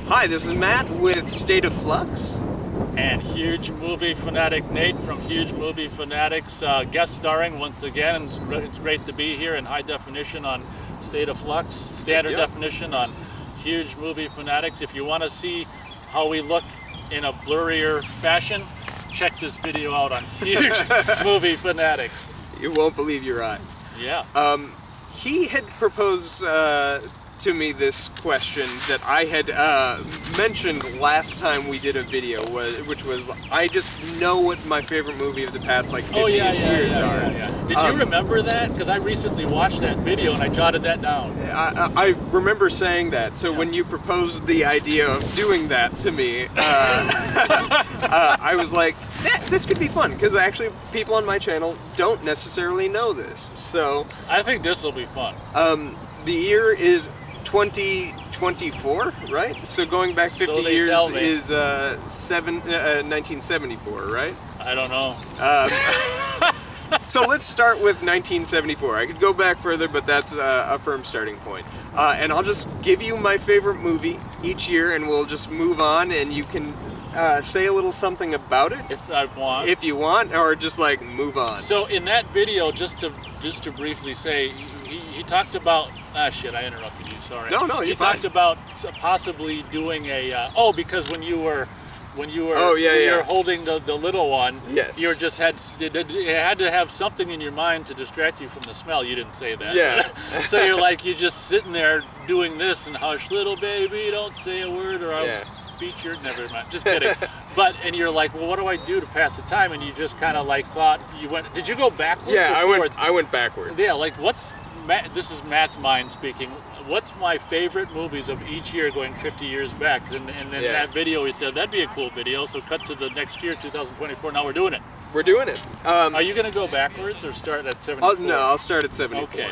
Hi, this is Matt with State of Flux. And Huge Movie Fanatic Nate from Huge Movie Fanatics, guest starring once again. It's great to be here in high definition on State of Flux, standard definition on Huge Movie Fanatics. If you want to see how we look in a blurrier fashion, check this video out on Huge Movie Fanatics. You won't believe your eyes. Yeah. He had proposed to me this question that I had mentioned last time we did a video, which was, I just know what my favorite movie of the past like 50 years are. Did you remember that? Because I recently watched that video and I jotted that down. I remember saying that, so when you proposed the idea of doing that to me, I was like, this could be fun, because actually people on my channel don't necessarily know this, so... I think this will be fun. The year is 2024, right? So going back 50 years is 1974, right? I don't know. So let's start with 1974. I could go back further, but that's a firm starting point. And I'll just give you my favorite movie each year, and we'll just move on, and you can say a little something about it. If I want. If you want, or just like move on. So in that video, just to briefly say, he talked about, shit, I interrupted you, sorry. No, you're fine. He talked about possibly doing a, because when you were holding the little one, yes, you just had to have something in your mind to distract you from the smell. You didn't say that. Yeah. So you're just sitting there doing this and hush, little baby, don't say a word or I'll beat your, never mind, just kidding. And you're like, well, what do I do to pass the time? And you just kind of like thought, did you go backwards? Yeah, or I went backwards. Yeah, like this is Matt's mind speaking. What's my favorite movies of each year going 50 years back? And in that video he said, that'd be a cool video. So cut to the next year, 2024. Now we're doing it. We're doing it. Are you going to go backwards or start at 74? No, I'll start at 74. Okay.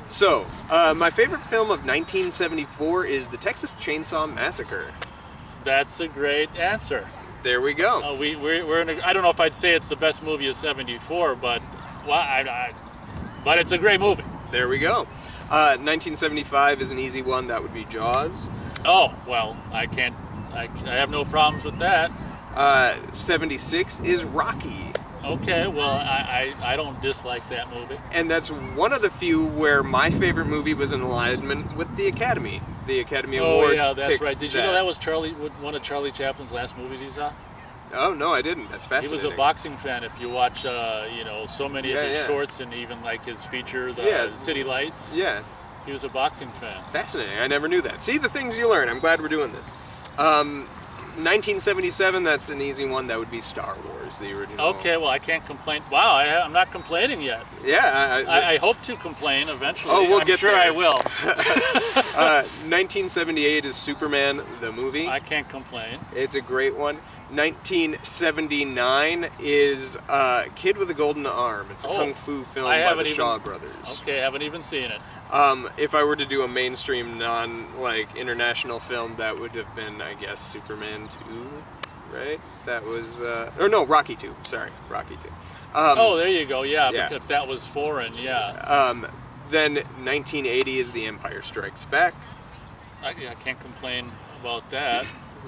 So, my favorite film of 1974 is The Texas Chainsaw Massacre. That's a great answer. There we go. We're in I don't know if I'd say it's the best movie of 74, but but it's a great movie. There we go. 1975 is an easy one. That would be Jaws. Oh, well, I have no problems with that. 76 is Rocky. Okay, well, I don't dislike that movie. And that's one of the few where my favorite movie was in alignment with the Academy. The Academy Awards. Oh, yeah, that's right. Did you know that was one of Charlie Chaplin's last movies he saw? Oh, no, I didn't. That's fascinating. He was a boxing fan. If you watch, so many of his shorts and even like his feature, the City Lights. Yeah. He was a boxing fan. Fascinating. I never knew that. See, the things you learn. I'm glad we're doing this. 1977, that's an easy one. That would be Star Wars, the original. Okay, well, I can't complain. Wow, I'm not complaining yet. Yeah. I hope to complain eventually. Oh, we'll get there. I'm sure I will. 1978 is Superman, the movie. I can't complain. It's a great one. 1979 is Kid with a Golden Arm. It's a kung fu film by the Shaw Brothers. Okay, I haven't even seen it. If I were to do a mainstream, international film, that would have been, I guess, Superman 2, right? That was, or no, Rocky 2. Sorry, Rocky 2. Oh, there you go. Yeah, but if that was foreign, yeah. Then 1980 is The Empire Strikes Back. I can't complain about that.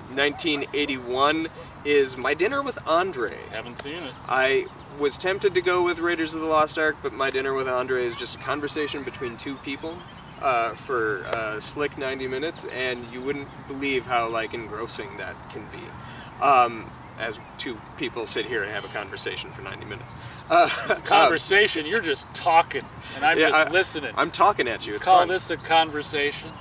1981 is My Dinner with Andre. Haven't seen it. I was tempted to go with Raiders of the Lost Ark, but My Dinner with Andre is just a conversation between two people for a slick 90 minutes, and you wouldn't believe how engrossing that can be. As two people sit here and have a conversation for 90 minutes. Conversation? You're just talking, and I'm just listening. I'm talking at you. It's Call fun. this a conversation?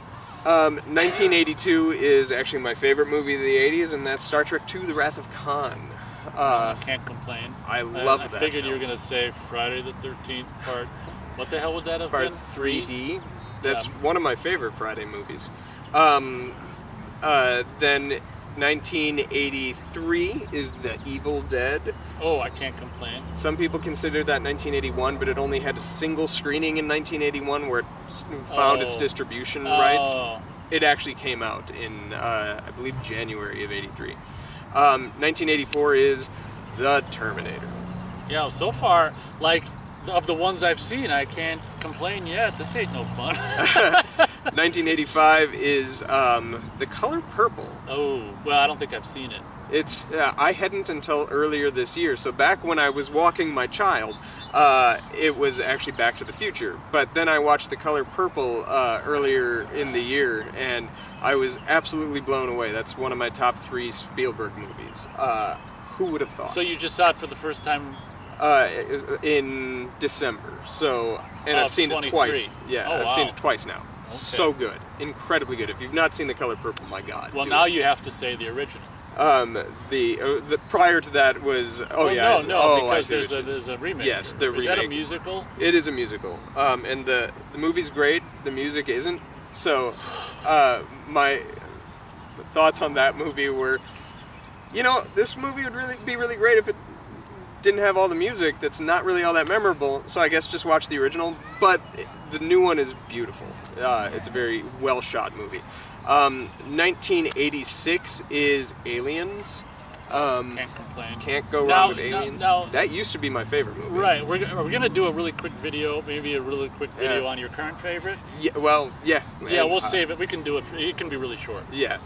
1982 is actually my favorite movie of the 80s, and that's Star Trek II: The Wrath of Khan. I can't complain. I love that. I figured you were going to say Friday the 13th part. What the hell would that have been? Part 3D. That's one of my favorite Friday movies. Then 1983 is The Evil Dead. Oh, I can't complain. Some people consider that 1981, but it only had a single screening in 1981 where it found its distribution rights. It actually came out in, I believe, January of '83. 1984 is The Terminator. Yeah, so far, of the ones I've seen, I can't complain yet. This ain't no fun. 1985 is The Color Purple. Oh, well, I don't think I've seen it. It's I hadn't until earlier this year. So back when I was walking my child, it was actually Back to the Future. But then I watched The Color Purple earlier in the year, and I was absolutely blown away. That's one of my top 3 Spielberg movies. Who would have thought? So you just saw it for the first time? In December. So, and I've seen 23. it twice. Yeah, Oh, I've wow. seen it twice now. Okay. So good, incredibly good. If you've not seen The Color Purple, my God. Well, do now it. you have to say the original. The prior to that was Because there's a remake. Yes, the Is that a remake. musical? It is a musical, and the movie's great. The music isn't. So, my thoughts on that movie were, this movie would really be really great if it didn't have all the music. That's not really all that memorable. So I guess just watch the original. But the new one is beautiful. It's a very well shot movie. 1986 is Aliens. Can't complain. Can't go wrong with Aliens. Now, That used to be my favorite movie. right, are we going to do a really quick video, maybe a really quick video Yeah. on your current favorite? Yeah, well, yeah. Yeah, And, we'll save it. We can do it. It can be really short. Yeah,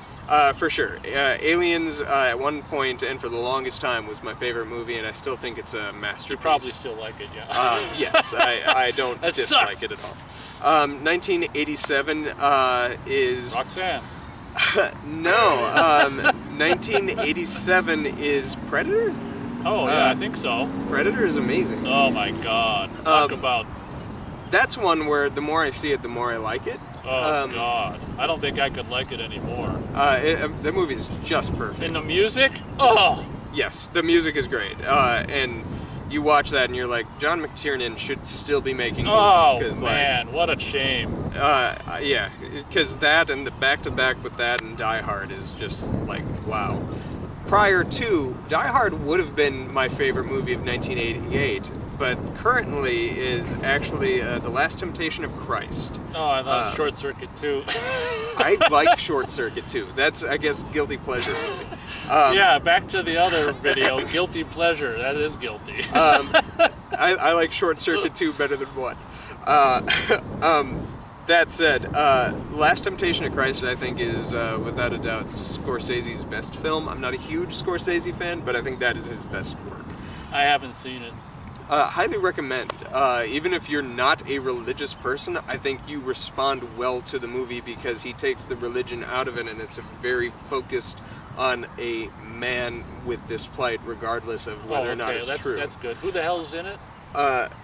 for sure. Aliens, at one point and for the longest time, was my favorite movie, and I still think it's a masterpiece. You probably still like it, yeah. Yes, I don't That dislike sucks. it at all. 1987 is... Roxanne. No, 1987 is Predator? Oh, yeah, I think so. Predator is amazing. Oh, my God. Talk about... That's one where the more I see it, the more I like it. Oh, God. I don't think I could like it anymore. The movie's just perfect. And the music? Oh! Yes, the music is great. And you watch that and you're like, John McTiernan should still be making movies. Oh, 'cause, man, what a shame. yeah, because that and the back-to-back with that and Die Hard is just like, wow. Prior to, Die Hard would have been my favorite movie of 1988, but currently is actually The Last Temptation of Christ. Oh, I thought Short Circuit too. I like Short Circuit too. That's, I guess, guilty pleasure movie. Yeah, back to the other video, Guilty Pleasure. That is guilty. I like Short Circuit 2 better than 1. That said, Last Temptation of Christ, I think, is without a doubt Scorsese's best film. I'm not a huge Scorsese fan, but I think that is his best work. I haven't seen it. Highly recommend. Even if you're not a religious person, I think you respond well to the movie because he takes the religion out of it, and it's a very focused on a man with this plight, regardless of whether or not it's true. That's good. Who the hell's in it?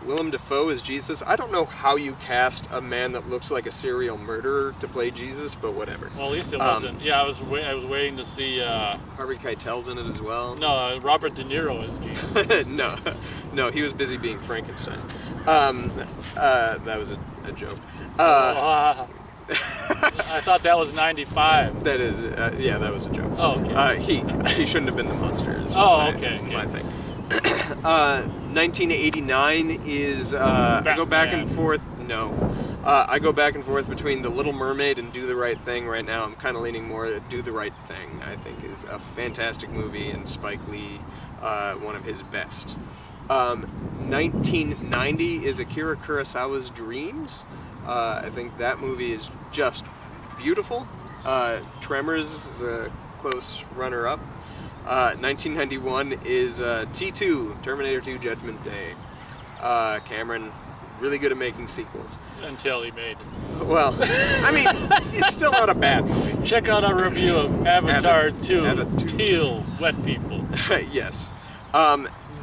Willem Dafoe is Jesus. I don't know how you cast a man that looks like a serial murderer to play Jesus, but whatever. Well, at least it wasn't. Yeah, I was waiting to see. Harvey Keitel's in it as well. No, Robert De Niro is Jesus. no, he was busy being Frankenstein. That was a joke. I thought that was 95. That is, yeah, that was a joke. Oh, okay. He shouldn't have been the monster. Is Okay. my thing. 1989 is I go back and forth. No, I go back and forth between The Little Mermaid and Do the Right Thing. Right now, I'm kind of leaning more at Do the Right Thing. I think is a fantastic movie, and Spike Lee, one of his best. 1990 is Akira Kurosawa's Dreams. I think that movie is just beautiful. Tremors is a close runner-up. 1991 is T2, Terminator 2 Judgment Day. Cameron, really good at making sequels. Until he made it. Well, I mean, it's still not a bad movie. Check out our review of Avatar 2, Avatar 2. Teal, Wet People. Yes.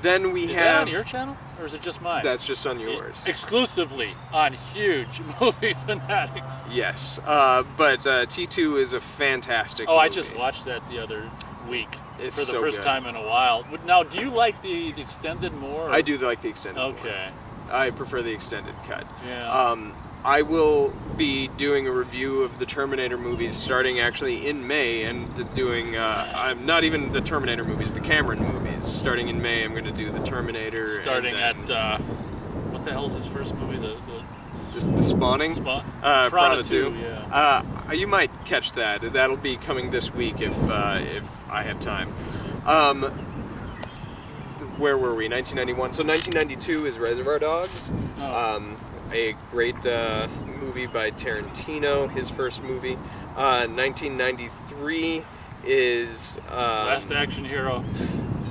Then we Is have... that on your channel? Or is it just mine? That's just on yours. Exclusively on Huge Movie Fanatics. Yes. But T2 is a fantastic movie. I just watched that the other week. It's for the so first good. time in a while. Now, do you like the extended more? Or? I do like the extended more. Okay. I prefer the extended cut. Yeah. I will be doing a review of the Terminator movies starting actually in May, and doing, I'm not even the Terminator movies, the Cameron movies. Starting in May, I'm going to do the Terminator. Starting and then at, what the hell's his first movie? just the Spawning? Piranha 2, yeah. You might catch that. That'll be coming this week if I have time. Where were we? 1991. So 1992 is Reservoir Dogs. Oh. A great movie by Tarantino, his first movie. 1993 is... Last Action Hero.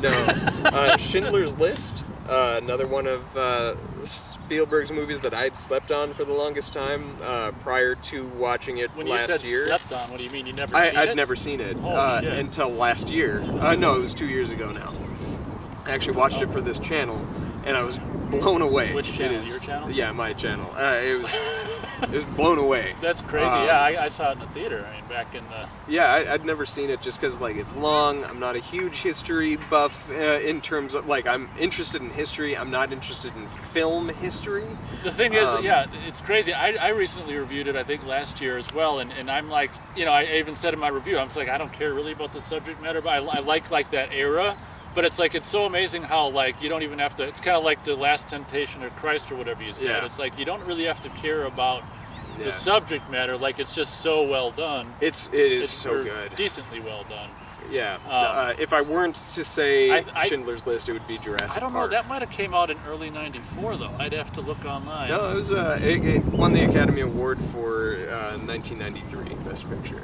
No. Schindler's List, another one of Spielberg's movies that I'd slept on for the longest time prior to watching it When last you said year. slept on, what do you mean? You never seen it? I'd never seen it Shit. until last year. No, it was 2 years ago now. I actually watched it for this channel, and I was blown away. Which channel? It is, Your channel? Yeah, my channel. It was blown away. That's crazy. Yeah, I saw it in the theater. I mean, back in the... Yeah, I'd never seen it just because, like, it's long. I'm not a huge history buff in terms of, like, I'm interested in history. I'm not interested in film history. The thing is, yeah, it's crazy. I recently reviewed it, I think, last year as well, and I'm like, you know, I even said in my review, I'm like, I don't care really about the subject matter, but I like that era. But it's like, it's so amazing how, like, you don't even have to, it's kind of like The Last Temptation of Christ or whatever you said. Yeah. It's like, you don't really have to care about Yeah. the subject matter, like, it's just so well done. It is so or good. Decently well done. Yeah. If I weren't to say I- Schindler's List, it would be Jurassic I don't know, Park. that might have came out in early '94 though. I'd have to look online. No, it was it won the Academy Award for 1993 Best Picture.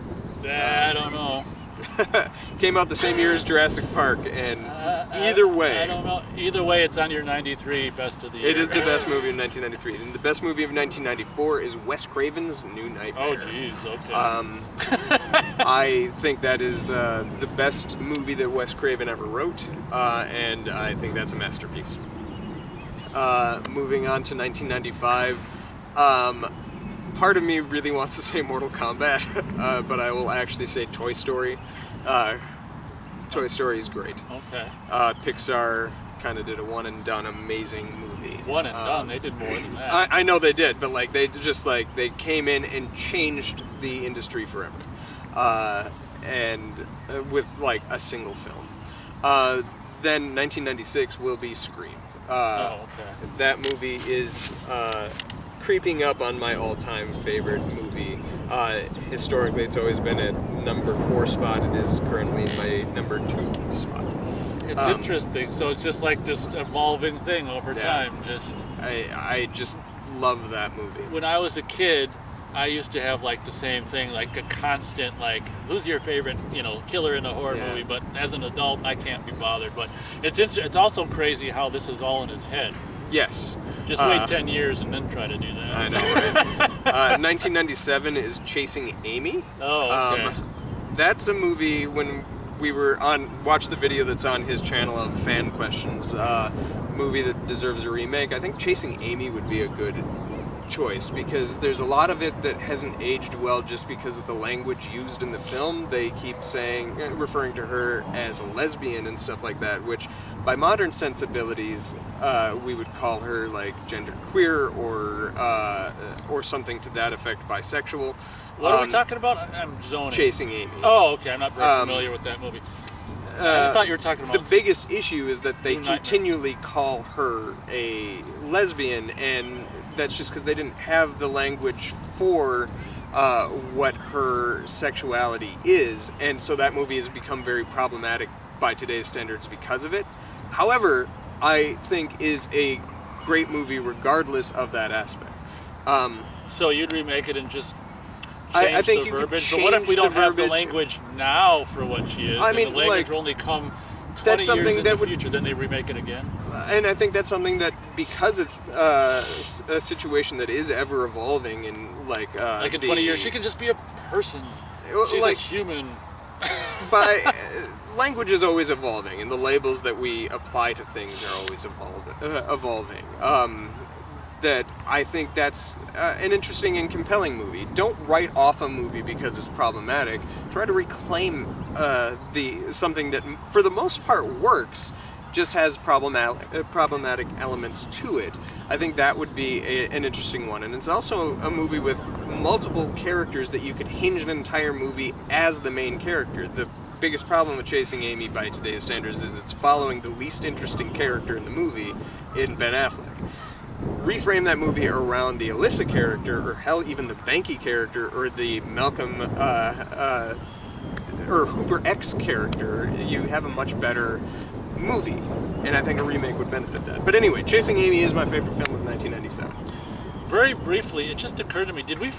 I don't know. Came out the same year as Jurassic Park, and either way, I don't know. Either way, it's on your '93 Best of the Year. it is the best movie of 1993. And the best movie of 1994 is Wes Craven's New Nightmare. Oh, jeez. Okay. I think that is the best movie that Wes Craven ever wrote, and I think that's a masterpiece. Moving on to 1995, part of me really wants to say Mortal Kombat, but I will actually say Toy Story. Toy Story is great. Okay. Pixar kind of did a one-and-done amazing movie. One and done. They did more than that. I know they did, but like they just like they came in and changed the industry forever, and with like a single film. Then 1996 will be Scream. Oh, okay. That movie is creeping up on my all-time favorite movie. Historically, it's always been at number 4 spot. It is currently in my number 2 spot. It's interesting. So it's just like this evolving thing over time. Just I just love that movie. when I was a kid, I used to have like the same thing, like a constant like, who's your favorite, you know, killer in a horror Yeah. movie? But as an adult, I can't be bothered. But it's also crazy how this is all in his head. Yes. Just wait 10 years and then try to do that. I know, right? 1997 is Chasing Amy. Oh, okay. That's a movie when we were watch the video that's on his channel of fan questions, movie that deserves a remake. I think Chasing Amy would be a good choice because there's a lot of it that hasn't aged well just because of the language used in the film. They keep referring to her as a lesbian and stuff like that, which by modern sensibilities we would call her like genderqueer or something to that effect, bisexual. What are we talking about? I'm zoning. Chasing Amy. Oh, okay. I'm not very familiar with that movie. I thought you were talking about... The biggest issue is that they Blue Nightmare. continually call her a lesbian, and that's just because they didn't have the language for what her sexuality is, and so that movie has become very problematic by today's standards because of it. However, I think is a great movie regardless of that aspect. So you'd remake it and just I change think the you could verbiage? But what if we change don't the have the verbiage. language now for what she is? I and mean, the language like, will only come 20 that's something years in that the would- future, then they remake it again? And I think that's something that, because it's a situation that is ever evolving, and like In 20 years, she can just be a person. Well, She's like- a human. language is always evolving, and the labels that we apply to things are always evolving. That I think that's an interesting and compelling movie. Don't write off a movie because it's problematic. Try to reclaim something that, for the most part, works, just has problematic elements to it. I think that would be an interesting one. And it's also a movie with multiple characters that you could hinge an entire movie as the main character. The biggest problem with Chasing Amy by today's standards is it's following the least interesting character in the movie in Ben Affleck. Reframe that movie around the Alyssa character, or hell, even the Banky character, or the Malcolm or Hooper X character, you have a much better movie, and I think a remake would benefit that. But anyway, Chasing Amy is my favorite film of 1997. very briefly, it just occurred to me: did we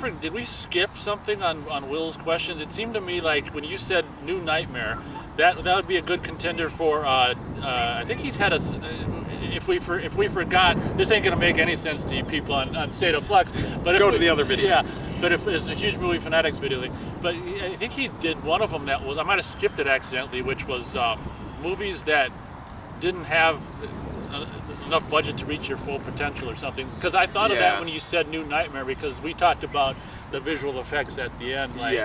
skip something on Will's questions? It seemed to me like when you said New Nightmare, that would be a good contender for. I think he's had a. If we forgot, this ain't gonna make any sense to you people on State of Flux. But if Go to the other video. Yeah, but if it's a huge movie fanatics video thing. But I think he did one of them that was. I might have skipped it accidentally, which was movies that didn't have enough budget to reach your full potential or something. Because I thought of that when you said New Nightmare, because we talked about the visual effects at the end, like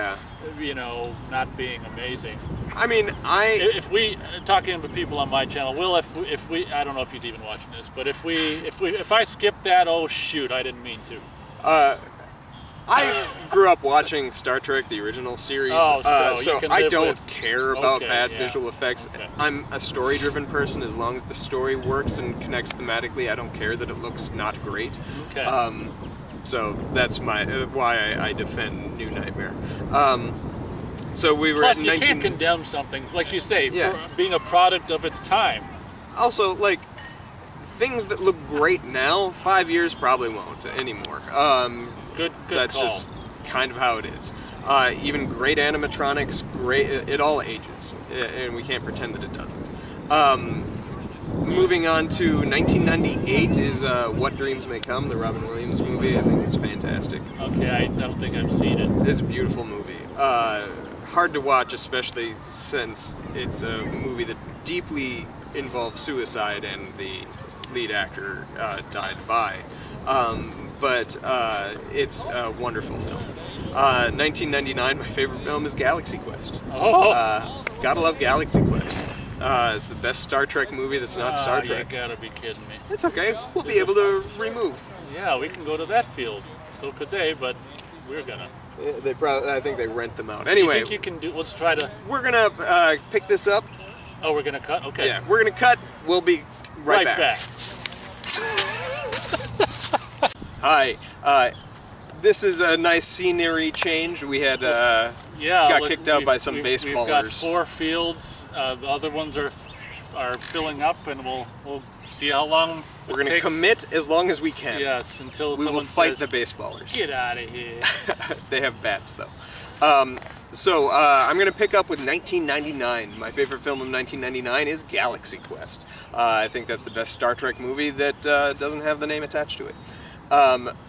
you know, not being amazing. I mean, if we talking to people on my channel, Will, if we I don't know if he's even watching this, but if I skip that, oh shoot, I didn't mean to. I grew up watching Star Trek, the original series, so I don't care about bad visual effects. Okay. I'm a story-driven person. As long as the story works and connects thematically, I don't care that it looks not great. Okay. So that's why I defend New Nightmare. So we were Plus, at you can't condemn something, like you say, for being a product of its time. Also, like, things that look great now, 5 years probably won't anymore. Good That's call. just kind of how it is. Even great animatronics, it all ages, and we can't pretend that it doesn't. Moving on to 1998 is What Dreams May Come, the Robin Williams movie. I think it's fantastic. Okay, I don't think I've seen it. It's a beautiful movie. Hard to watch, especially since it's a movie that deeply involves suicide and the lead actor died by. But it's a wonderful film. 1999, my favorite film is Galaxy Quest. Gotta love Galaxy Quest. It's the best Star Trek movie that's not Star Trek. You gotta be kidding me. It's okay. We'll be able to remove. Yeah, we can go to that field. So could they, but we're gonna. They probably. I think they rent them out. Anyway, you think you can do? Let's try to. We're gonna pick this up. Oh, we're gonna cut. Okay. Yeah, we're gonna cut. We'll be right back. Hi. This is a nice scenery change. We had got kicked out by some baseballers. We've got 4 fields. The other ones are filling up, and we'll see how long we're going to commit as long as we can. Yes, until we someone will fight says, the baseballers. Get out of here. They have bats, though. So I'm going to pick up with 1999. My favorite film of 1999 is Galaxy Quest. I think that's the best Star Trek movie that doesn't have the name attached to it.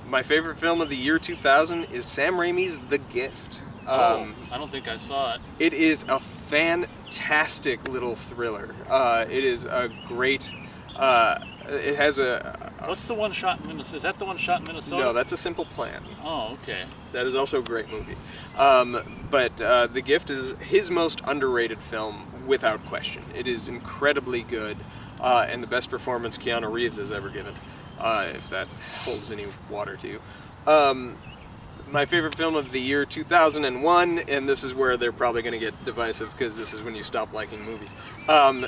My favorite film of the year 2000 is Sam Raimi's The Gift. I don't think I saw it. It is a fantastic little thriller. It is a great... it has a... What's the one shot in Minnesota? Is that the one shot in Minnesota? No, that's A Simple Plan. Oh, okay. That is also a great movie. But The Gift is his most underrated film, without question. It is incredibly good, and the best performance Keanu Reeves has ever given, if that holds any water to you. My favorite film of the year 2001, and this is where they're probably going to get divisive because this is when you stop liking movies,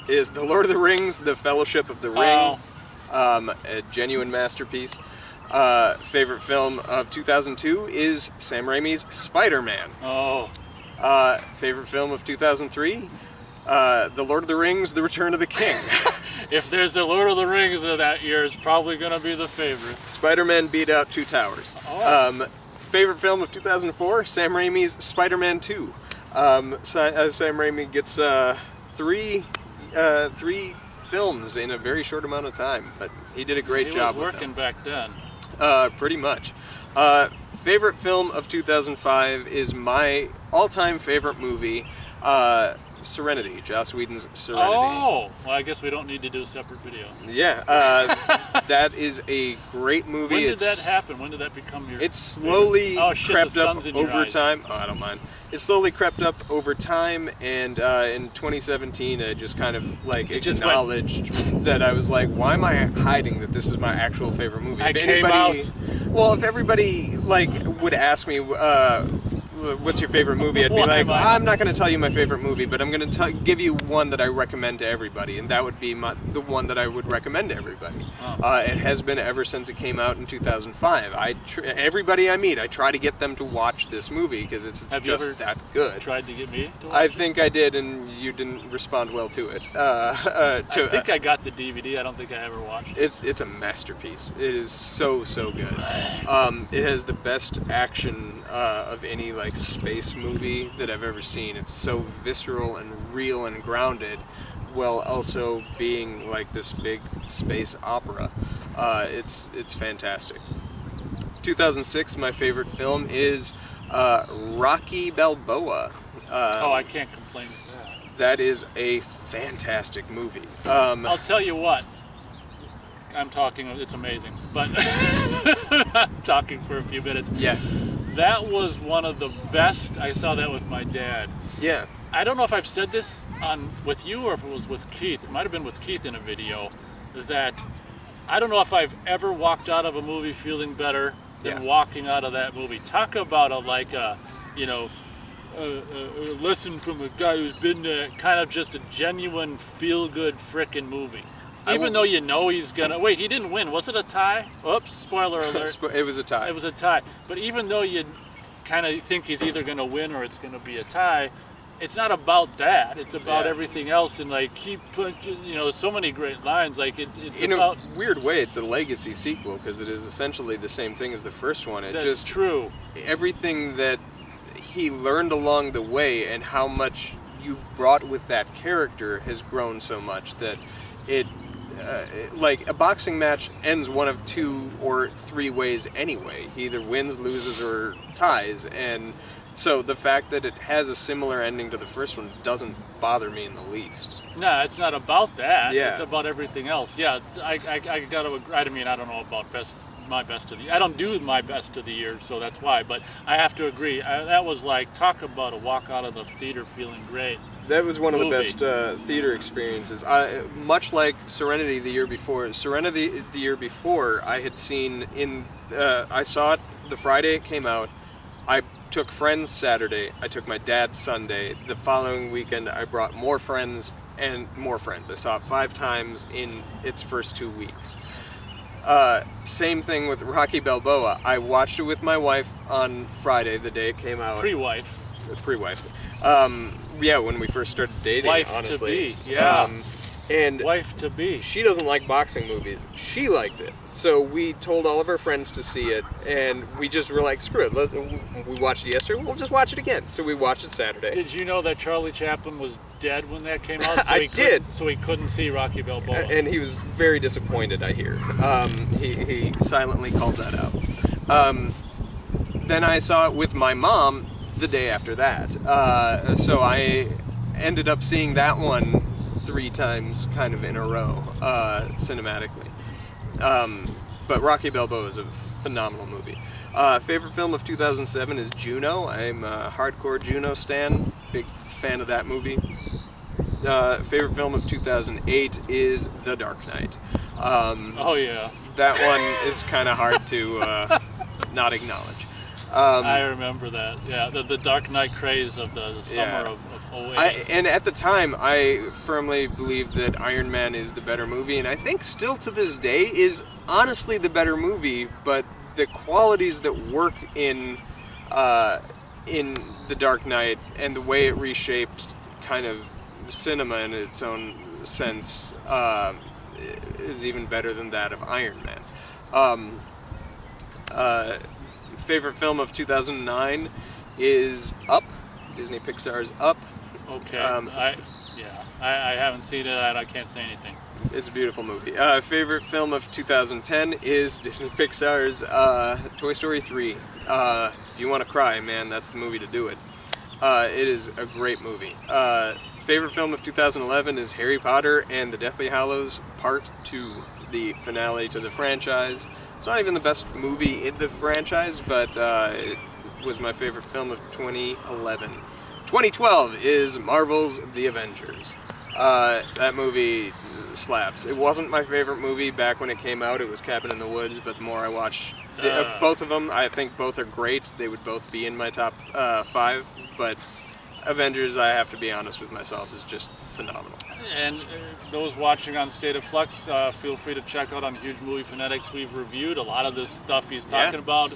is The Lord of the Rings, The Fellowship of the Ring. A genuine masterpiece. Favorite film of 2002 is Sam Raimi's Spider-Man. Favorite film of 2003? The Lord of the Rings, The Return of the King. If there's a Lord of the Rings of that year, it's probably going to be the favorite. Spider-Man beat out Two Towers. Favorite film of 2004? Sam Raimi's Spider-Man 2. Sam Raimi gets three films in a very short amount of time, but he did a great job with them. He was working back then. Pretty much. Favorite film of 2005 is my all-time favorite movie, Serenity, Joss Whedon's Serenity. Oh, well, I guess we don't need to do a separate video. Yeah, that is a great movie. When did that happen? When did that become your... It slowly crept up over eyes. time. Oh, I don't mind. It slowly crept up over time, and in 2017, I just kind of like acknowledged that I was like, why am I hiding that this is my actual favorite movie? Well, if everybody like would ask me, what's your favorite movie? I'd be Why like, am I- I'm not going to tell you my favorite movie, but I'm going to give you one that I recommend to everybody, and that would be the one that I would recommend to everybody. Oh. It has been ever since it came out in 2005. Everybody I meet, I try to get them to watch this movie because it's Have you just ever that good. Tried to get me to watch I it? think I did, and you didn't respond well to it. I think I got the DVD. I don't think I ever watched it. It's a masterpiece. It is so good. It has the best action of any like space movie that I've ever seen. It's so visceral and real and grounded, while also being like this big space opera. It's fantastic. 2006, my favorite film is Rocky Balboa. I can't complain with that. That is a fantastic movie. I'll tell you what. I'm talking. It's amazing, but I'm talking for a few minutes. Yeah. That was one of the best. I saw that with my dad. Yeah. I don't know if I've said this with you or if it was with Keith. It might have been with Keith in a video. That I don't know if I've ever walked out of a movie feeling better than walking out of that movie. Talk about a lesson from a guy who's been there. Kind of just a genuine feel-good frickin' movie. Even though you know he's gonna wait, he didn't win. Was it a tie? Oops! Spoiler alert. It was a tie. It was a tie. But even though you kind of think he's either gonna win or it's gonna be a tie, it's not about that. It's about everything else and like keep punching. So many great lines. Like it's in about a weird way, it's a legacy sequel because it is essentially the same thing as the first one. That's true. Everything that he learned along the way and how much you've brought with that character has grown so much that it. Like a boxing match ends one of 2 or 3 ways anyway. He either wins, loses, or ties, and so the fact that it has a similar ending to the first one doesn't bother me in the least. No, it's not about that. Yeah. It's about everything else. Yeah, I got to agree. I mean, I don't know about my best of the. I don't do my best of the year, so that's why. But I have to agree. That was like talk about a walk out of the theater feeling great. That was one of the movie. best theater experiences. Much like Serenity the year before. Serenity the year before, I had seen I saw it the Friday it came out. I took friends Saturday. I took my dad Sunday. The following weekend, I brought more friends and more friends. I saw it 5 times in its first 2 weeks. Same thing with Rocky Balboa. I watched it with my wife on Friday, the day it came out. Pre-wife. Yeah, when we first started dating, Wife honestly. to be, yeah. And Wife to be. she doesn't like boxing movies. She liked it. So we told all of our friends to see it, and we just were like, screw it. We watched it yesterday, we'll just watch it again. So we watched it Saturday. Did you know that Charlie Chaplin was dead when that came out? So I did. So he couldn't see Rocky Balboa. And he was very disappointed, I hear. He silently called that out. Then I saw it with my mom the day after that. So I ended up seeing that one 3 times kind of in a row, cinematically. But Rocky Balboa is a phenomenal movie. Favorite film of 2007 is Juno. I'm a hardcore Juno stan, big fan of that movie. Favorite film of 2008 is The Dark Knight. Oh yeah. That one is kind of hard to not acknowledge. I remember that. Yeah, the Dark Knight craze of the summer of 08. And at the time, I firmly believed that Iron Man is the better movie, and I think still to this day is honestly the better movie, but the qualities that work in The Dark Knight and the way it reshaped kind of cinema in its own sense is even better than that of Iron Man. Favorite film of 2009 is Up, Disney Pixar's Up. Okay. I haven't seen it. I can't say anything. It's a beautiful movie. Favorite film of 2010 is Disney Pixar's Toy Story 3. If you want to cry, man, that's the movie to do it. It is a great movie. Favorite film of 2011 is Harry Potter and the Deathly Hallows Part 2, the finale to the franchise. It's not even the best movie in the franchise, but it was my favorite film of 2011. 2012 is Marvel's The Avengers. That movie slaps. It wasn't my favorite movie back when it came out. It was Cabin in the Woods, but the more I watch Both of them, I think both are great. They would both be in my top 5, but Avengers, I have to be honest with myself, is just phenomenal. And those watching on State of Flux, feel free to check out on Huge Movie Fanatics. We've reviewed a lot of this stuff he's talking about.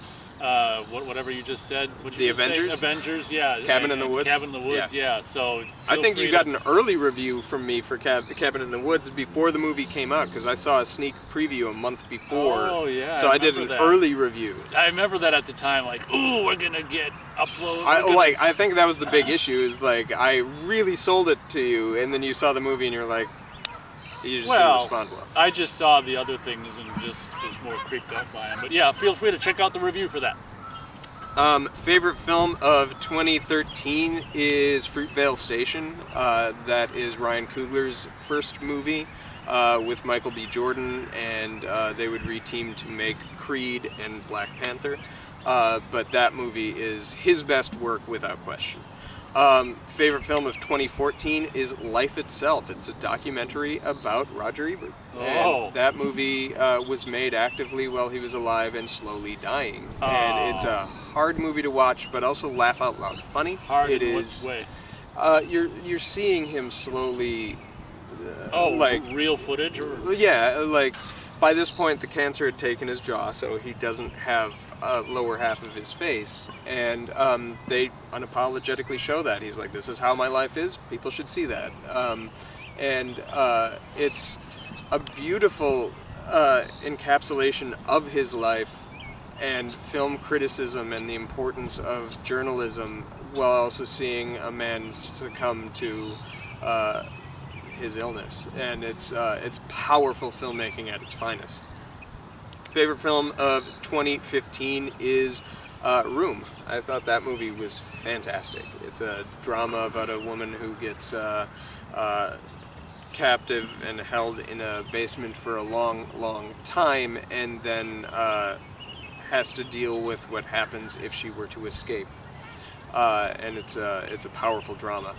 Whatever you just said. The Avengers? Avengers, yeah. Cabin in the Woods? Cabin in the Woods, yeah. So I think you got an early review from me for Cabin in the Woods before the movie came out, because I saw a sneak preview a month before. Oh, yeah. So I did an early review. I remember that at the time, like, ooh, we're going to get uploaded. I think that was the big issue, is like, I really sold it to you, and then you saw the movie and you're like, you just didn't respond well. I just saw the other things and just was more creeped out by them. But yeah, feel free to check out the review for that. Favorite film of 2013 is Fruitvale Station. That is Ryan Coogler's first movie with Michael B. Jordan, and they would reteam to make Creed and Black Panther. But that movie is his best work without question. Favorite film of 2014 is Life Itself. It's a documentary about Roger Ebert. And that movie was made actively while he was alive and slowly dying. And it's a hard movie to watch, but also laugh out loud funny. Hard it in is. which way? You're seeing him slowly. Like real footage, or yeah, like by this point the cancer had taken his jaw, so he doesn't have lower half of his face, and they unapologetically show that. He's like, this is how my life is, people should see that. And it's a beautiful encapsulation of his life and film criticism and the importance of journalism, while also seeing a man succumb to his illness. And it's powerful filmmaking at its finest. Favorite film of 2015 is Room. I thought that movie was fantastic. It's a drama about a woman who gets captive and held in a basement for a long, long time, and then has to deal with what happens if she were to escape. And it's a powerful drama.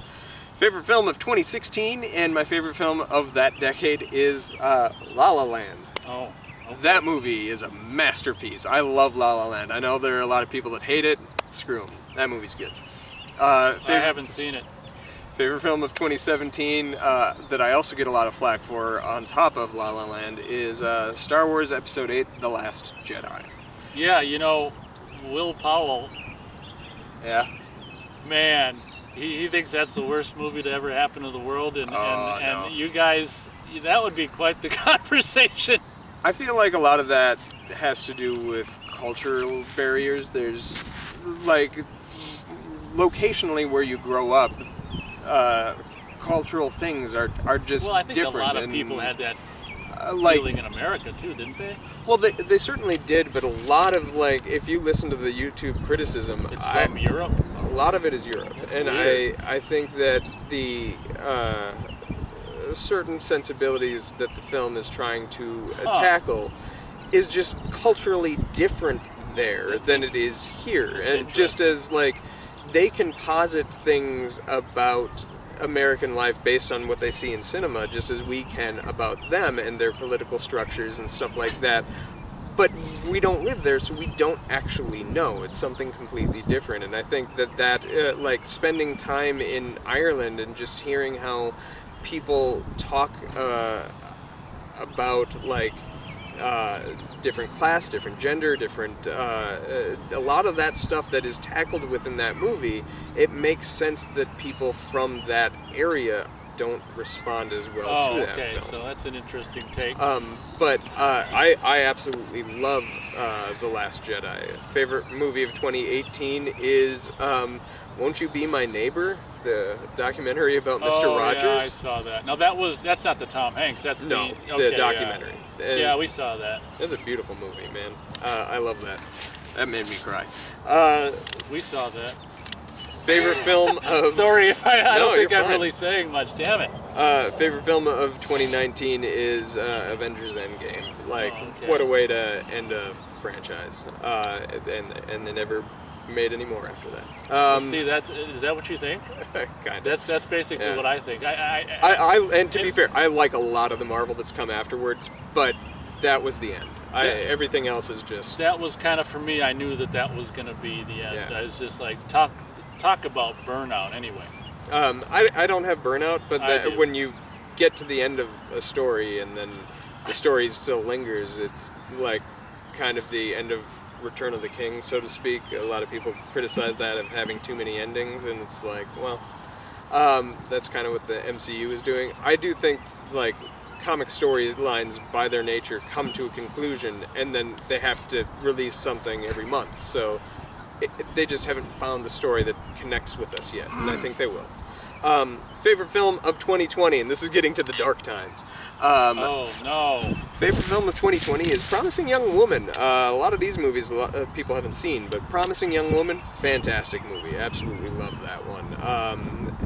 Favorite film of 2016, and my favorite film of that decade, is La La Land. Oh. Okay. That movie is a masterpiece. I love La La Land. I know there are a lot of people that hate it. Screw them. That movie's good. I haven't seen it. Favorite film of 2017 that I also get a lot of flack for on top of La La Land is Star Wars Episode 8, The Last Jedi. Yeah, you know, Will Powell. Yeah? Man, he thinks that's the worst movie to ever happen to the world, and no. You guys, that would be quite the conversation. I feel like a lot of that has to do with cultural barriers. There's, like, locationally where you grow up, cultural things are just different. Well, I think a lot of people had that feeling in America too, didn't they? Well, they certainly did, but a lot of, like, if you listen to the YouTube criticism, it's from Europe. A lot of it is Europe, and I think that the certain sensibilities that the film is trying to tackle is just culturally different there than it is here. And just as, like, they can posit things about American life based on what they see in cinema, just as we can about them and their political structures and stuff like that. But we don't live there, so we don't actually know. It's something completely different. And I think that like, spending time in Ireland and just hearing how people talk about, like, different class, different gender, different a lot of that stuff that is tackled within that movie, it makes sense that people from that area don't respond as well to that film. So that's an interesting take. But I absolutely love The Last Jedi. Favorite movie of 2018 is Won't You Be My Neighbor? The documentary about Mr. Rogers. Yeah, I saw that. Now that's not the Tom Hanks. That's the documentary. Yeah, we saw that. That's a beautiful movie, man. I love that. That made me cry. We saw that. Favorite film of... Sorry if I don't think I'm really saying much. Damn it. Favorite film of 2019 is Avengers Endgame. Like, what a way to end a franchise. And they never made any more after that. See, is that what you think? Kind of. That's basically what I think. And to be fair, I like a lot of the Marvel that's come afterwards, but that was the end. Everything else is just... That was kind of, for me, I knew that was going to be the end. Yeah. I was just like, talk about burnout anyway. I don't have burnout, but when you get to the end of a story and then the story still lingers, it's like kind of the end of Return of the King, so to speak. A lot of people criticize that of having too many endings, and it's like, well, that's kind of what the MCU is doing. I do think, like, comic storylines by their nature come to a conclusion, and then they have to release something every month, so they just haven't found the story that connects with us yet, and I think they will. Favorite film of 2020, and this is getting to the dark times. Oh no! Favorite film of 2020 is Promising Young Woman. A lot of these movies people haven't seen, but Promising Young Woman, fantastic movie. Absolutely love that one.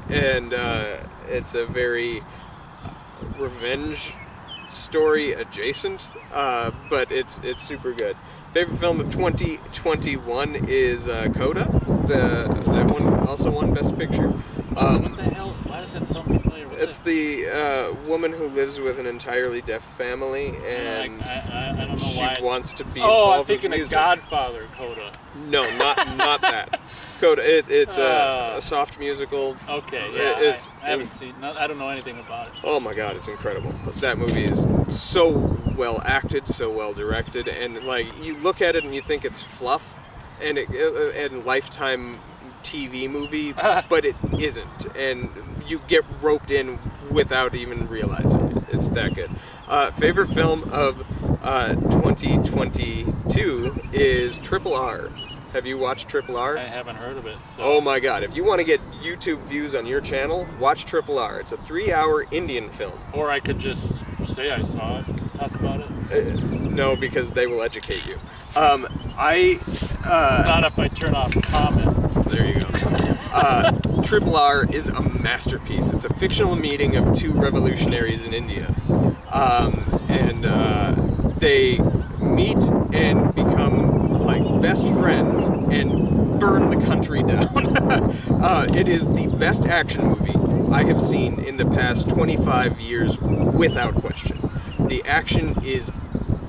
And it's a very revenge story adjacent, but it's super good. Favorite film of 2021 is Coda. That one also won Best Picture. What the hell? Why does that sound familiar? It's the woman who lives with an entirely deaf family, and I don't know she why. wants to be Oh, involved I'm thinking with of music. Godfather, Coda. No, not that. Coda. It's a soft musical. Okay, yeah, It's, I haven't seen. I don't know anything about it. Oh my God, it's incredible. That movie is so well acted, so well directed, and like you look at it and you think it's fluff and Lifetime TV movie, but it isn't, and you get roped in without even realizing it. It's that good. Favorite film of 2022 is Triple R. Have you watched Triple R? I haven't heard of it. So. Oh my God, if you want to get YouTube views on your channel, watch Triple R. It's a 3-hour Indian film. Or I could just say I saw it and talk about it. No, because they will educate you. Not if I turn off comments. There you go. Triple R is a masterpiece. It's a fictional meeting of two revolutionaries in India. They meet and become like best friends and burn the country down. It is the best action movie I have seen in the past 25 years without question. The action is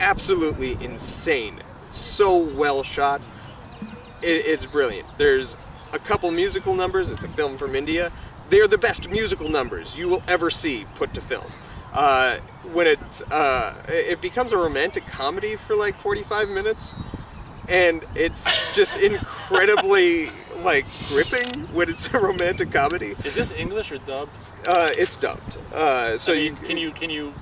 absolutely insane. So well shot. It's brilliant. There's a couple musical numbers. It's a film from India. They're the best musical numbers you will ever see put to film. When it becomes a romantic comedy for like 45 minutes, and it's just incredibly like gripping when it's a romantic comedy. Is this English or dubbed? It's dubbed. So I mean, can you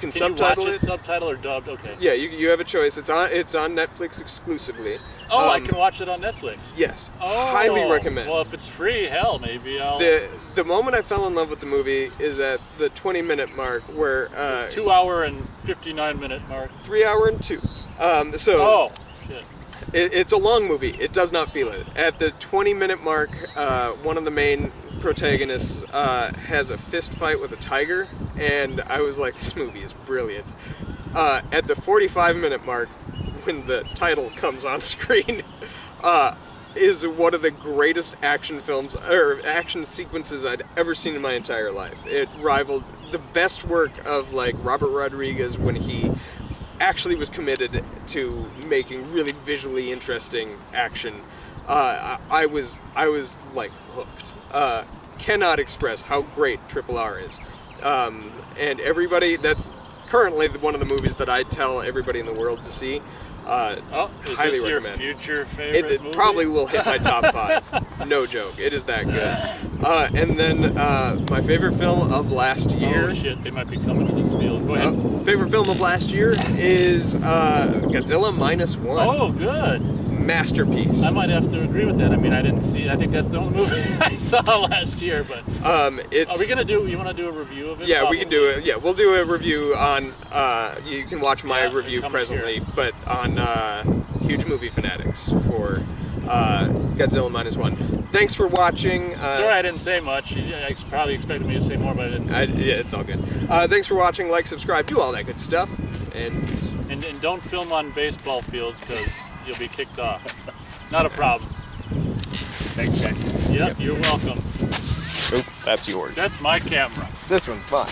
subtitle watch it. Subtitle or dubbed? Okay. Yeah, you have a choice. It's on Netflix exclusively. Oh, I can watch it on Netflix. Yes. Oh, Highly recommend. Well, if it's free, hell, maybe I'll. The moment I fell in love with the movie is at the 20-minute mark, where 2 hour and 59-minute mark. 3 hour and 2. Oh shit. It's a long movie. It does not feel it. At the 20-minute mark, one of the main protagonists has a fist fight with a tiger, and I was like, this movie is brilliant. At the 45-minute mark, when the title comes on screen, is one of the greatest action films or action sequences I'd ever seen in my entire life. It rivaled the best work of like Robert Rodriguez when he actually was committed to making really visually interesting action. I was like hooked. Cannot express how great Triple R is. And everybody, that's currently one of the movies that I tell everybody in the world to see. Is highly this your recommend. future favorite It movie? probably will hit my top 5. No joke. It is that good. And then my favorite film of last year. Oh shit, they might be coming to this field. Go ahead. Favorite film of last year is Godzilla -1. Oh, good. Masterpiece. I might have to agree with that. I mean, I didn't see. I think that's the only movie I saw last year. But it's. Are we gonna do? You want to do a review of it? Yeah, Probably. we can do it. Yeah, we'll do a review on. You can watch my review come presently, here. but on Huge Movie Fanatics for Godzilla -1. Thanks for watching. Sorry, I didn't say much. You probably expected me to say more, but I didn't. Yeah, it's all good. Thanks for watching. Like, subscribe, do all that good stuff, and don't film on baseball fields because you'll be kicked off. Not a problem. Thanks, guys. Yep, you're welcome. oop, that's yours. That's my camera. This one's mine.